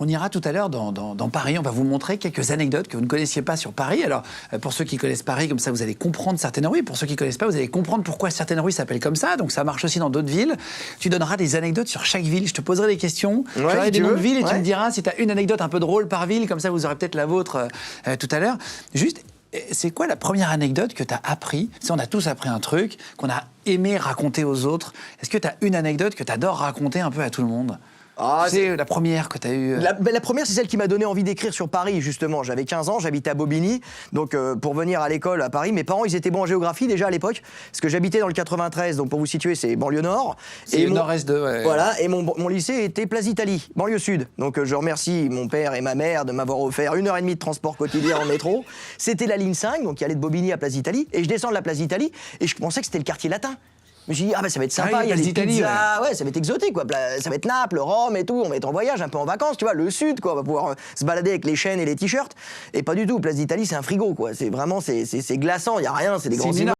On ira tout à l'heure dans Paris. On va vous montrer quelques anecdotes que vous ne connaissiez pas sur Paris. Alors, pour ceux qui connaissent Paris, comme ça, vous allez comprendre certaines rues. Pour ceux qui ne connaissent pas, vous allez comprendre pourquoi certaines rues s'appellent comme ça. Donc, ça marche aussi dans d'autres villes. Tu donneras des anecdotes sur chaque ville. Je te poserai des questions. Je donnerai des noms de villes et tu me diras si tu as une anecdote un peu drôle par ville. Comme ça, vous aurez peut-être la vôtre tout à l'heure. Juste, c'est quoi la première anecdote que tu as appris? Si on a tous appris un truc qu'on a aimé raconter aux autres. Est-ce que tu as une anecdote que tu adores raconter un peu à tout le monde? C'est la première que tu as eue. La première, c'est celle qui m'a donné envie d'écrire sur Paris, justement. J'avais 15 ans, j'habitais à Bobigny. Donc, pour venir à l'école à Paris, mes parents, ils étaient bons en géographie déjà à l'époque. Parce que j'habitais dans le 93, donc pour vous situer, c'est banlieue nord. C'est nord-est de... Ouais. Voilà, et mon lycée était Place d'Italie, banlieue sud. Donc, je remercie mon père et ma mère de m'avoir offert 1h30 de transport quotidien en métro. C'était la ligne 5, donc qui allait de Bobigny à Place d'Italie. Et je descends de la Place d'Italie, et je pensais que c'était le quartier latin. Je me suis dit, ça va être sympa, il y a des pizzas, ça va être exotique, quoi. Ça va être Naples, Rome et tout, on va être en voyage, un peu en vacances, tu vois, le sud, quoi, on va pouvoir se balader avec les chaînes et les t-shirts. Et pas du tout, Place d'Italie, c'est un frigo, quoi. C'est vraiment, c'est glaçant, il y a rien, c'est des grands immeubles.